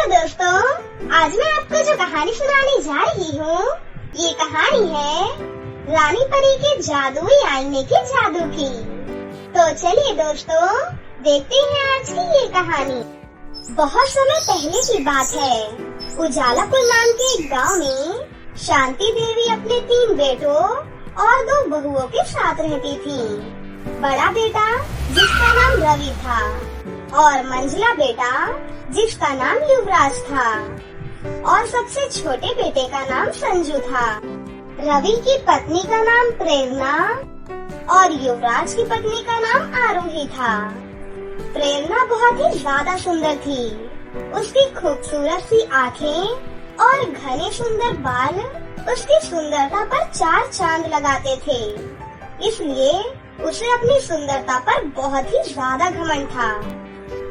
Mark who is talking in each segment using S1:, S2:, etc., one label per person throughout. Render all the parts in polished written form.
S1: Hello दोस्तों, आज मैं आपको जो कहानी सुनाने जा रही हूँ, ये कहानी है रानी परी के जादुई आईने के जादू की। तो चलिए दोस्तों, देखते हैं आज की ये कहानी। बहुत समय पहले की बात है। उजालापुर नाम के एक गाँव में शांति देवी अपने 3 बेटों और 2 बहुओं के साथ रहती थी। बड़ा बेटा जिसका नाम रवि था और मंझला बेटा जिसका नाम युवराज था और सबसे छोटे बेटे का नाम संजू था। रवि की पत्नी का नाम प्रेरणा और युवराज की पत्नी का नाम आरोही था। प्रेरणा बहुत ही ज्यादा सुंदर थी। उसकी खूबसूरत सी आँखें और घने सुंदर बाल उसकी सुंदरता पर 4 चांद लगाते थे, इसलिए उसे अपनी सुंदरता पर बहुत ही ज्यादा घमंड था।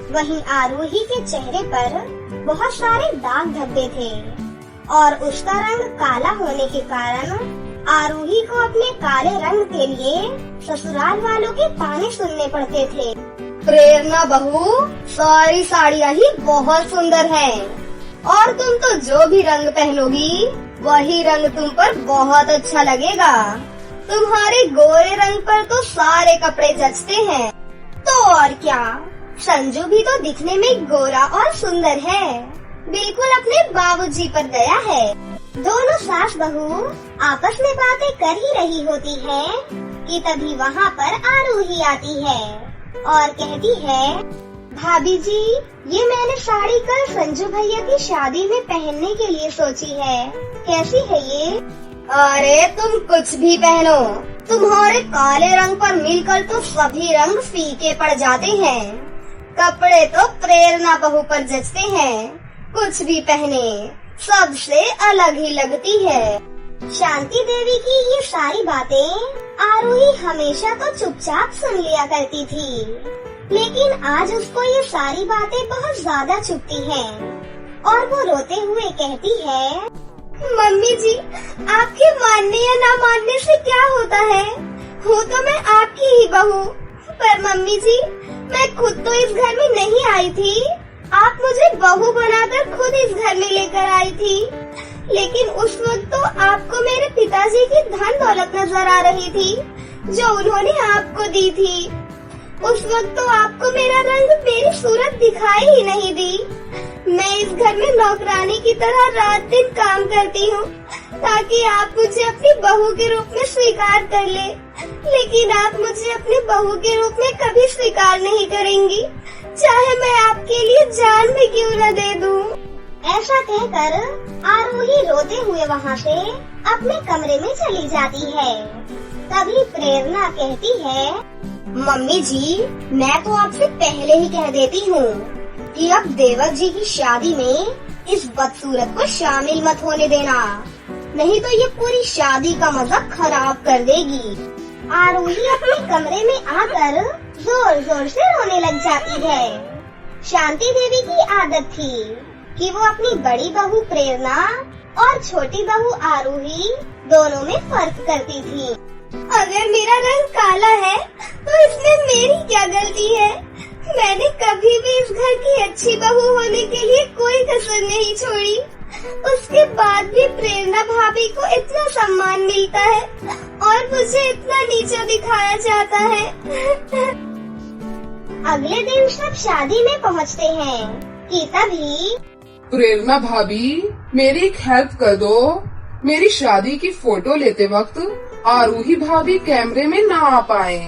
S1: वहीं आरोही के चेहरे पर बहुत सारे दाग धब्बे थे और उसका रंग काला होने के कारण आरोही को अपने काले रंग के लिए ससुराल वालों के ताने सुनने पड़ते थे। प्रेरणा बहू, सारी साड़ियाँ ही बहुत सुंदर हैं और तुम तो जो भी रंग पहनोगी वही रंग तुम पर बहुत अच्छा लगेगा। तुम्हारे गोरे रंग पर तो सारे कपड़े जचते हैं। तो और क्या, संजू भी तो दिखने में गोरा और सुंदर है, बिल्कुल अपने बाबूजी पर गया है। दोनों सास बहू आपस में बातें कर ही रही होती हैं कि तभी वहाँ पर आरोही आती है और कहती है, भाभी जी, ये मैंने साड़ी कल संजू भैया की शादी में पहनने के लिए सोची है, कैसी है ये? अरे तुम कुछ भी पहनो, तुम्हारे काले रंग पर मिलकर तो सभी रंग फीके पड़ जाते हैं। कपड़े तो प्रेरणा बहू पर जचते हैं, कुछ भी पहने सबसे अलग ही लगती है। शांति देवी की ये सारी बातें आरोही हमेशा तो चुपचाप सुन लिया करती थी, लेकिन आज उसको ये सारी बातें बहुत ज्यादा चुभती हैं और वो रोते हुए कहती है, मम्मी जी, आपके मानने या ना मानने से क्या होता है, हूँ तो मैं आपकी ही बहू, पर मम्मी जी, मैं खुद तो इस घर में नहीं आई थी, आप मुझे बहू बनाकर खुद इस घर में लेकर आई थी। लेकिन उस वक्त तो आपको मेरे पिताजी की धन दौलत नजर आ रही थी जो उन्होंने आपको दी थी। उस वक्त तो आपको मेरा रंग, मेरी सूरत दिखाई ही नहीं दी। मैं इस घर में नौकरानी की तरह रात दिन काम करती हूँ ताकि आप मुझे अपनी बहू के रूप में स्वीकार कर ले, लेकिन आप मुझे अपनी बहू के रूप में कभी स्वीकार नहीं करेंगी, चाहे मैं आपके लिए जान भी क्यों न दे दूँ। ऐसा कहकर आरोही रोते हुए वहाँ से अपने कमरे में चली जाती है। तभी प्रेरणा कहती है, मम्मी जी, मैं तो आपसे पहले ही कह देती हूँ कि अब देवर जी की शादी में इस बदसूरत को शामिल मत होने देना, नहीं तो ये पूरी शादी का मजा खराब कर देगी। आरोही अपने कमरे में आकर जोर जोर से रोने लग जाती है। शांति देवी की आदत थी कि वो अपनी बड़ी बहू प्रेरणा और छोटी बहू आरोही दोनों में फर्क करती थी। अगर मेरा रंग काला है तो इसमें मेरी क्या गलती है? मैंने कभी भी इस घर की अच्छी बहू होने के लिए कोई कसर नहीं छोड़ी। उसके बाद भी प्रेरणा भाभी को इतना सम्मान मिलता है और मुझे इतना नीचा दिखाया जाता है। अगले दिन सब शादी में पहुँचते हैं कि तभी,
S2: प्रेरणा भाभी, मेरी एक हेल्प कर दो। मेरी शादी की फोटो लेते वक्त आरोही भाभी कैमरे में ना आ पाए,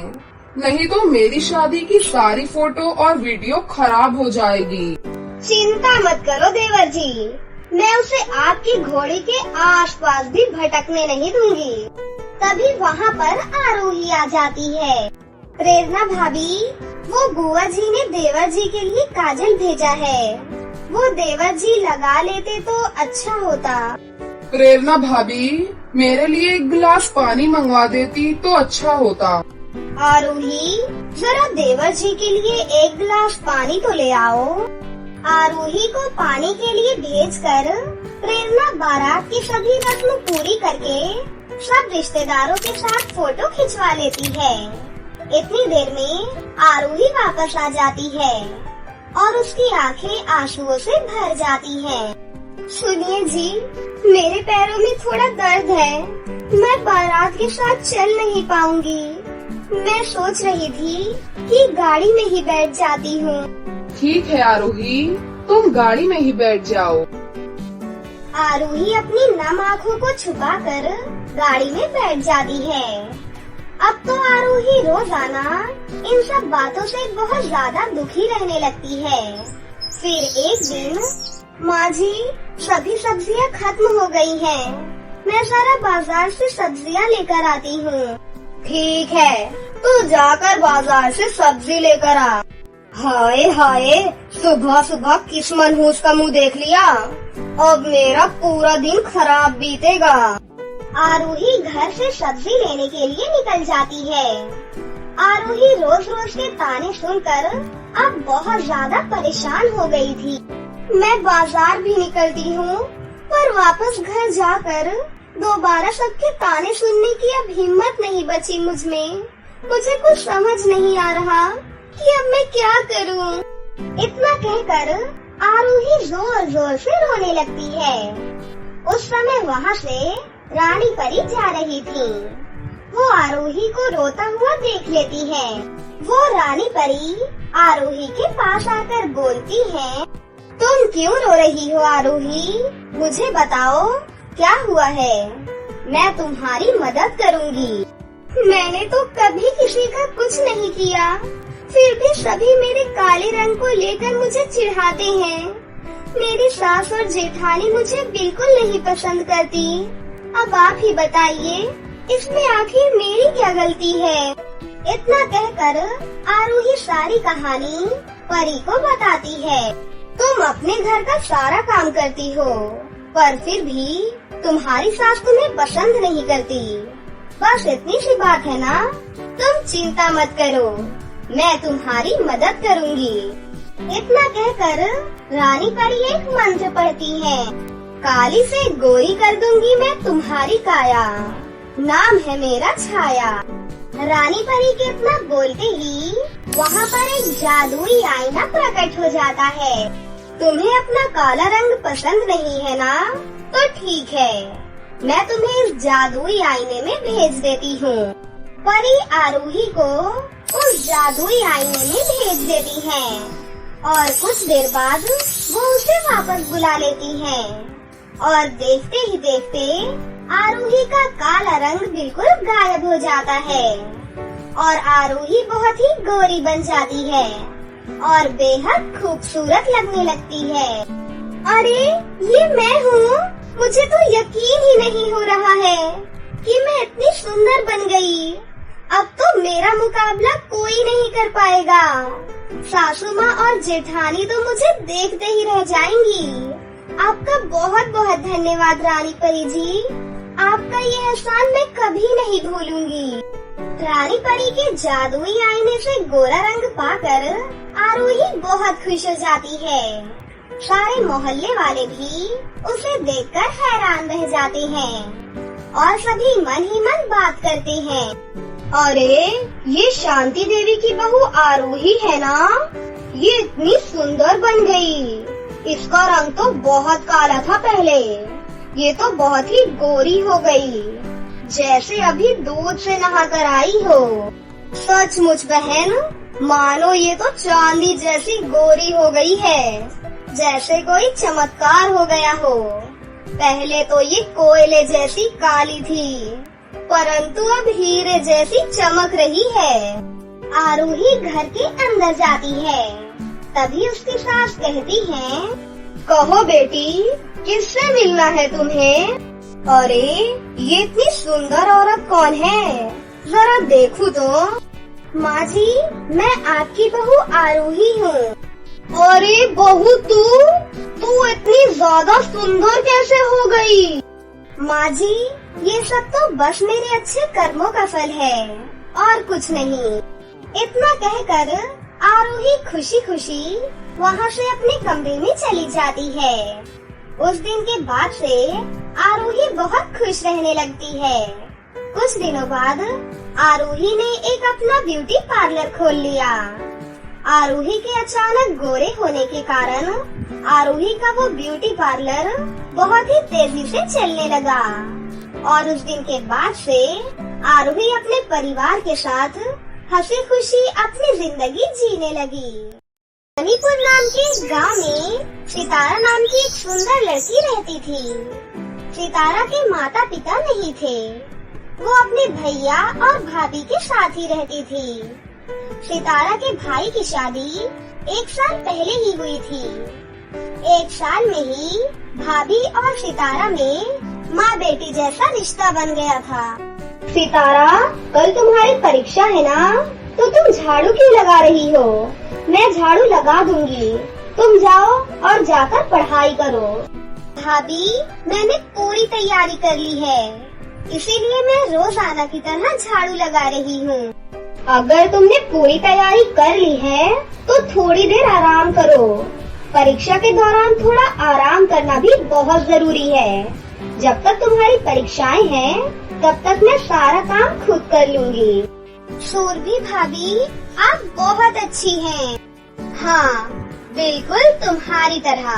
S2: नहीं तो मेरी शादी की सारी फोटो और वीडियो खराब हो जाएगी।
S1: चिंता मत करो देवर जी, मैं उसे आपकी घोड़ी के आसपास भी भटकने नहीं दूंगी। तभी वहाँ पर आरोही आ जाती है। प्रेरणा भाभी, वो बुआ जी ने देवर जी के लिए काजल भेजा है, वो देवर जी लगा लेते तो अच्छा होता।
S2: प्रेरणा भाभी, मेरे लिए एक गिलास पानी मंगवा देती तो अच्छा होता।
S1: आरोही, जरा देवर जी के लिए एक गिलास पानी तो ले आओ। आरोही को पानी के लिए भेजकर प्रेरणा बारात की सभी रस्म पूरी करके सब रिश्तेदारों के साथ फोटो खिंचवा लेती है। इतनी देर में आरोही वापस आ जाती है। और उसकी आंखें आंसुओं से भर जाती हैं। सुनिए जी, मेरे पैरों में थोड़ा दर्द है, मैं बारात के साथ चल नहीं पाऊंगी। मैं सोच रही थी कि गाड़ी में ही बैठ जाती हूँ।
S2: ठीक है आरोही, तुम गाड़ी में ही बैठ जाओ।
S1: आरोही अपनी नम आँखों को छुपाकर गाड़ी में बैठ जाती है। अब तो आरोही रोजाना इन सब बातों से बहुत ज्यादा दुखी रहने लगती है। फिर एक दिन, माँ जी, सभी सब्जियाँ खत्म हो गई हैं। मैं जरा बाजार से सब्जियाँ लेकर आती हूँ। ठीक है, तू जाकर बाजार से सब्जी लेकर आ। हाय हाय, सुबह सुबह किस मनहूस का मुंह देख लिया। अब मेरा पूरा दिन खराब बीतेगा। आरोही घर से सब्जी लेने के लिए निकल जाती है। आरोही रोज रोज के ताने सुनकर अब बहुत ज्यादा परेशान हो गई थी। मैं बाजार भी निकलती हूँ, पर वापस घर जाकर दोबारा सबके ताने सुनने की अब हिम्मत नहीं बची मुझ में। मुझे कुछ समझ नहीं आ रहा कि अब मैं क्या करूँ। इतना कहकर आरोही जोर जोर से रोने लगती है। उस समय वहाँ से रानी परी जा रही थी। वो आरोही को रोता हुआ देख लेती है। वो रानी परी आरोही के पास आकर बोलती है, तुम क्यों रो रही हो आरोही? मुझे बताओ क्या हुआ है, मैं तुम्हारी मदद करूँगी। मैंने तो कभी किसी का कुछ नहीं किया, फिर भी सभी मेरे काले रंग को लेकर मुझे चिढ़ाते हैं। मेरी सास और जेठानी मुझे बिल्कुल नहीं पसंद करती। अब आप ही बताइए, इसमें आखिर मेरी क्या गलती है? इतना कहकर आरोही सारी कहानी परी को बताती है। तुम अपने घर का सारा काम करती हो, पर फिर भी तुम्हारी सास तुम्हें पसंद नहीं करती। बस इतनी सी बात है ना? तुम चिंता मत करो, मैं तुम्हारी मदद करूँगी। इतना कहकर रानी परी एक मंत्र पढ़ती है। काली से गोरी कर दूंगी मैं तुम्हारी काया, नाम है मेरा छाया। रानी परी के इतना बोलते ही वहाँ पर एक जादुई आईना प्रकट हो जाता है। तुम्हें अपना काला रंग पसंद नहीं है ना? तो ठीक है, मैं तुम्हें इस जादुई आईने में भेज देती हूँ। परी आरोही को उस जादुई आईने में भेज देती है और कुछ देर बाद वो उसे वापस बुला लेती है। और देखते ही देखते आरोही का काला रंग बिल्कुल गायब हो जाता है और आरोही बहुत ही गोरी बन जाती है और बेहद खूबसूरत लगने लगती है। अरे ये मैं हूँ, मुझे तो यकीन ही नहीं हो रहा है कि मैं इतनी सुंदर बन गई। अब तो मेरा मुकाबला कोई नहीं कर पाएगा। सासू माँ और जेठानी तो मुझे देखते ही रह जाएंगी। आपका बहुत बहुत धन्यवाद रानी परी जी, आपका ये एहसान मैं कभी नहीं भूलूंगी। रानी परी के जादुई आईने से गोरा रंग पाकर आरोही बहुत खुश हो जाती है। सारे मोहल्ले वाले भी उसे देखकर हैरान रह जाते हैं और सभी मन ही मन बात करते हैं। अरे ये शांति देवी की बहू आरोही है ना? ये इतनी सुंदर बन गई। इसका रंग तो बहुत काला था पहले, ये तो बहुत ही गोरी हो गई, जैसे अभी दूध से नहाकर आई हो। सचमुच बहन, मानो ये तो चांदी जैसी गोरी हो गई है, जैसे कोई चमत्कार हो गया हो। पहले तो ये कोयले जैसी काली थी, परंतु अब हीरे जैसी चमक रही है। आरोही घर के अंदर जाती है, तभी उसकी सास कहती है, कहो बेटी, किससे मिलना है तुम्हें? अरे ये इतनी सुंदर औरत कौन है, जरा देखूं तो। माँ जी, मैं आपकी बहू आरोही हूँ। अरे बहू, तू इतनी ज्यादा सुंदर कैसे हो गई? माँ जी, ये सब तो बस मेरे अच्छे कर्मों का फल है और कुछ नहीं। इतना कहकर आरोही खुशी खुशी वहाँ से अपने कमरे में चली जाती है। उस दिन के बाद से आरोही बहुत खुश रहने लगती है। कुछ दिनों बाद आरोही ने एक अपना ब्यूटी पार्लर खोल लिया आरोही के अचानक गोरे होने के कारण आरोही का वो ब्यूटी पार्लर बहुत ही तेजी से चलने लगा और उस दिन के बाद से आरोही अपने परिवार के साथ हंसी खुशी अपनी जिंदगी जीने लगी। मणिपुर नाम के एक गाँव में सितारा नाम की एक सुंदर लड़की रहती थी। सितारा के माता पिता नहीं थे, वो अपने भैया और भाभी के साथ ही रहती थी। सितारा के भाई की शादी 1 साल पहले ही हुई थी। 1 साल में ही भाभी और सितारा में माँ बेटी जैसा रिश्ता बन गया था। सितारा, कल तुम्हारी परीक्षा है ना, तो तुम झाड़ू क्यों लगा रही हो? मैं झाड़ू लगा दूंगी, तुम जाओ और जाकर पढ़ाई करो। भाभी, मैंने पूरी तैयारी कर ली है, इसीलिए मैं रोजाना की तरह झाड़ू लगा रही हूँ। अगर तुमने पूरी तैयारी कर ली है तो थोड़ी देर आराम करो। परीक्षा के दौरान थोड़ा आराम करना भी बहुत जरूरी है। जब तक तुम्हारी परीक्षाएं हैं तब तक मैं सारा काम खुद कर लूंगी। सूरभि भाभी, आप बहुत अच्छी हैं। हाँ, बिल्कुल तुम्हारी तरह।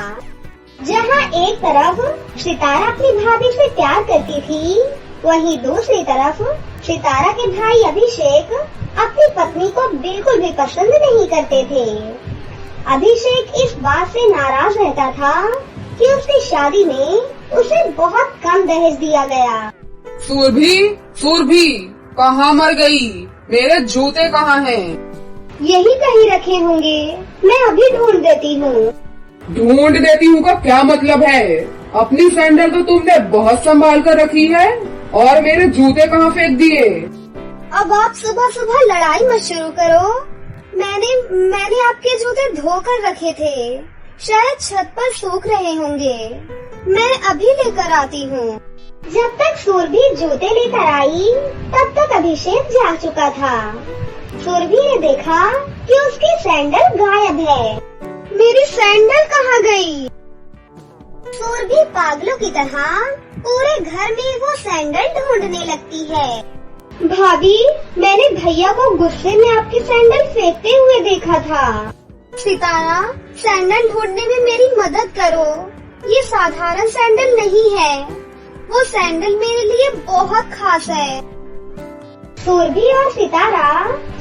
S1: जहाँ एक तरफ सितारा अपनी भाभी से प्यार करती थी, वहीं दूसरी तरफ सितारा के भाई अभिषेक अपनी पत्नी को बिल्कुल भी पसंद नहीं करते थे। अभिषेक इस बात से नाराज रहता था कि उसकी शादी में उसे बहुत कम दहेज दिया गया।
S2: सूरभि, कहाँ मर गई? मेरे जूते कहाँ हैं?
S1: यही कहीं रखे होंगे, मैं अभी ढूंढ देती हूँ।
S2: ढूंढ देती हूँ का क्या मतलब है? अपनी सैंडल तो तुमने बहुत संभाल कर रखी है और मेरे जूते कहाँ फेंक दिए?
S1: अब आप सुबह सुबह लड़ाई मत शुरू करो। मैंने आपके जूते धो कर रखे थे, शायद छत पर सूख रहे होंगे। मैं अभी लेकर आती हूँ। जब तक सूरभि जूते लेकर आई तब तक अभिषेक जा चुका था। सूरभि ने देखा कि उसकी सैंडल गायब है। मेरी सैंडल कहाँ गई? सूरभि पागलों की तरह पूरे घर में वो सैंडल ढूंढने लगती है। भाभी, मैंने भैया को गुस्से में आपकी सैंडल फेंकते हुए देखा था। सितारा, सैंडल ढूंढने में मेरी मदद करो। ये साधारण सैंडल नहीं है, वो सैंडल मेरे लिए बहुत खास है। सूरभि और सितारा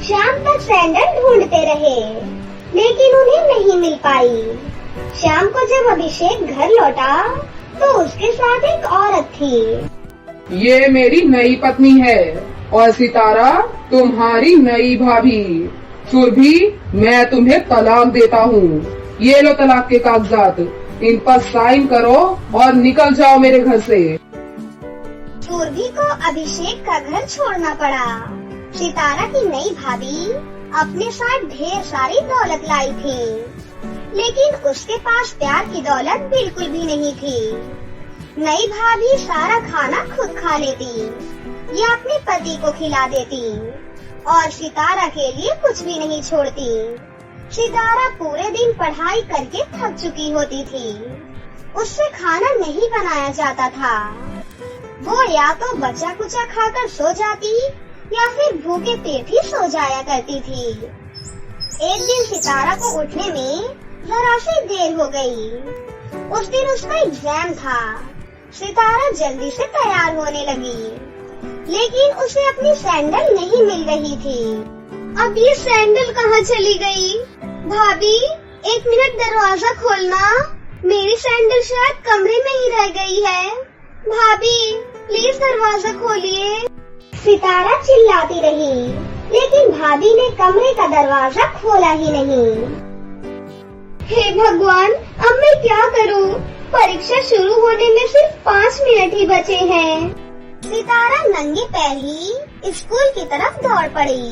S1: शाम तक सैंडल ढूंढते रहे, लेकिन उन्हें नहीं मिल पाई। शाम को जब अभिषेक घर लौटा तो उसके साथ एक औरत थी।
S2: ये मेरी नई पत्नी है और सितारा तुम्हारी नई भाभी। सूरभि, मैं तुम्हें तलाक देता हूँ। ये लो तलाक के कागजात, इन पर साइन करो और निकल जाओ मेरे घर से।
S1: सूरभि को अभिषेक का घर छोड़ना पड़ा। सितारा की नई भाभी अपने साथ ढेर सारी दौलत लाई थी, लेकिन उसके पास प्यार की दौलत बिल्कुल भी नहीं थी। नई भाभी सारा खाना खुद खा लेती या अपने पति को खिला देती और सितारा के लिए कुछ भी नहीं छोड़ती। सितारा पूरे दिन पढ़ाई करके थक चुकी होती थी, उससे खाना नहीं बनाया जाता था। वो या तो बचा कुचा खाकर सो जाती या फिर भूखे पेट ही सो जाया करती थी। एक दिन सितारा को उठने में जरा सी देर हो गई। उस दिन उसका एग्जाम था। सितारा जल्दी से तैयार होने लगी, लेकिन उसे अपनी सैंडल नहीं मिल रही थी। अब ये सैंडल कहाँ चली गई? भाभी, 1 मिनट दरवाजा खोलना, मेरी सैंडल शायद कमरे में ही रह गई है। भाभी, प्लीज दरवाजा खोलिए। सितारा चिल्लाती रही, लेकिन भाभी ने कमरे का दरवाजा खोला ही नहीं। हे भगवान, अब मैं क्या करूं? परीक्षा शुरू होने में सिर्फ 5 मिनट ही बचे हैं। सितारा नंगे पैर ही स्कूल की तरफ दौड़ पड़ी।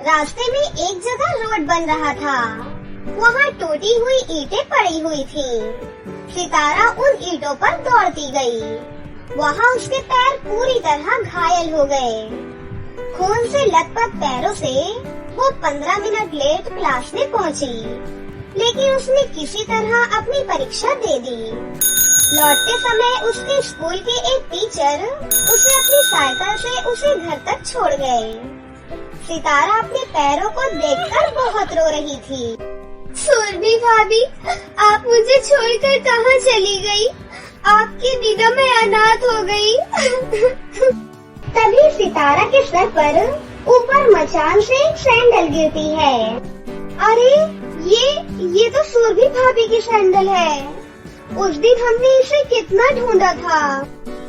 S1: रास्ते में एक जगह रोड बन रहा था, वहाँ टूटी हुई ईंटें पड़ी हुई थी। सितारा उन ईंटों पर दौड़ती गई। वहाँ उसके पैर पूरी तरह घायल हो गए। खून से लथपथ पैरों से वो 15 मिनट लेट क्लास में पहुँची, लेकिन उसने किसी तरह अपनी परीक्षा दे दी। लौटते समय उसके स्कूल के एक टीचर उसे अपनी साइकिल से उसे घर तक छोड़ गए। सितारा अपने पैरों को देखकर बहुत रो रही थी। सुरभि भाभी, आप मुझे छोड़कर कहाँ चली गई? आपके बिना मैं अनाथ हो गई। तभी सितारा के सर पर ऊपर मचान से एक सैंडल गिरती है। अरे ये तो सुरभि भाभी की सैंडल है। उस दिन हमने इसे कितना ढूंढा था।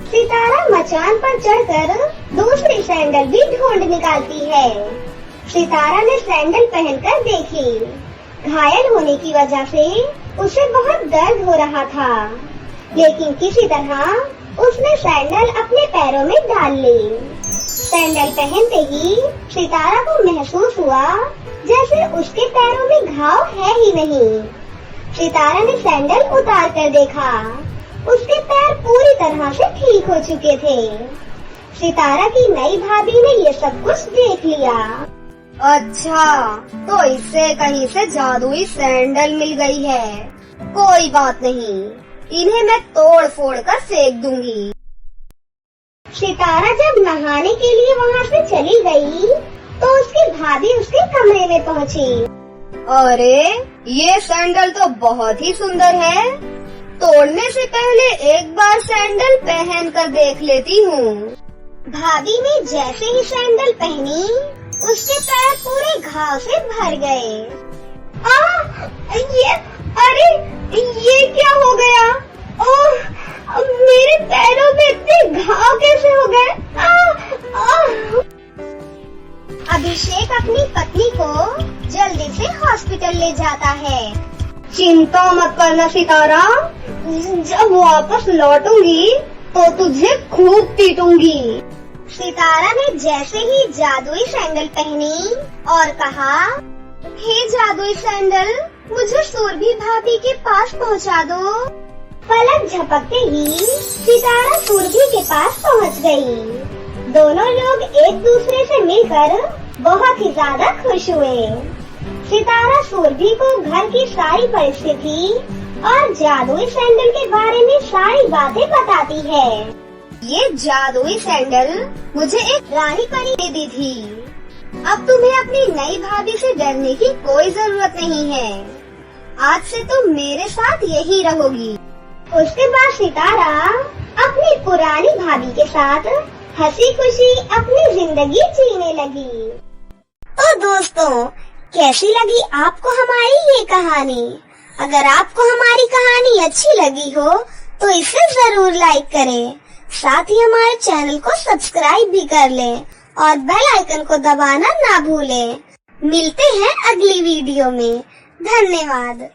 S1: सितारा मचान पर चढ़कर दूसरी सैंडल भी ढूंढ निकालती है। सितारा ने सैंडल पहनकर देखी। घायल होने की वजह से उसे बहुत दर्द हो रहा था, लेकिन किसी तरह उसने सैंडल अपने पैरों में डाल ली। सैंडल पहनते ही सितारा को महसूस हुआ जैसे उसके पैरों में घाव है ही नहीं। सितारा ने सैंडल उतार कर देखा। उसके पैर पूरी तरह से ठीक हो चुके थे। सितारा की नई भाभी ने ये सब कुछ देख लिया। अच्छा, तो इससे कहीं से जादुई सैंडल मिल गई है। कोई बात नहीं, इन्हें मैं तोड़ फोड़ कर फेंक दूंगी। सितारा जब नहाने के लिए वहाँ से चली गई, तो उसकी भाभी उसके कमरे में पहुँची। अरे, ये सैंडल तो बहुत ही सुंदर है। तोड़ने से पहले एक बार सैंडल पहन कर देख लेती हूँ। भाभी ने जैसे ही सैंडल पहनी, उसके पैर पूरे घाव से भर गए। ये क्या हो गया? ओह, मेरे पैरों में इतने घाव कैसे हो गए? अभिषेक अपनी पत्नी को जल्दी से हॉस्पिटल ले जाता है। चिंता मत करना सितारा, जब वापस लौटूंगी तो तुझे खूब पीटूंगी। सितारा ने जैसे ही जादुई सैंडल पहनी और कहा, हे जादुई सैंडल, मुझे सुरभि भाभी के पास पहुंचा दो। पलक झपकते ही सितारा सुरभि के पास पहुंच गई। दोनों लोग एक दूसरे से मिलकर बहुत ही ज्यादा खुश हुए। सितारा सुरभि को घर की सारी परिस्थिति और जादुई सैंडल के बारे में सारी बातें बताती है। ये जादुई सैंडल मुझे एक रानी परी ने दी थी। अब तुम्हें अपनी नई भाभी से डरने की कोई जरूरत नहीं है। आज से तुम मेरे साथ यही रहोगी। उसके बाद सितारा अपनी पुरानी भाभी के साथ हंसी खुशी अपनी जिंदगी जीने लगी। तो दोस्तों, कैसी लगी आपको हमारी ये कहानी? अगर आपको हमारी कहानी अच्छी लगी हो तो इसे जरूर लाइक करें। साथ ही हमारे चैनल को सब्सक्राइब भी कर लें और बेल आइकन को दबाना ना भूलें। मिलते हैं अगली वीडियो में। धन्यवाद।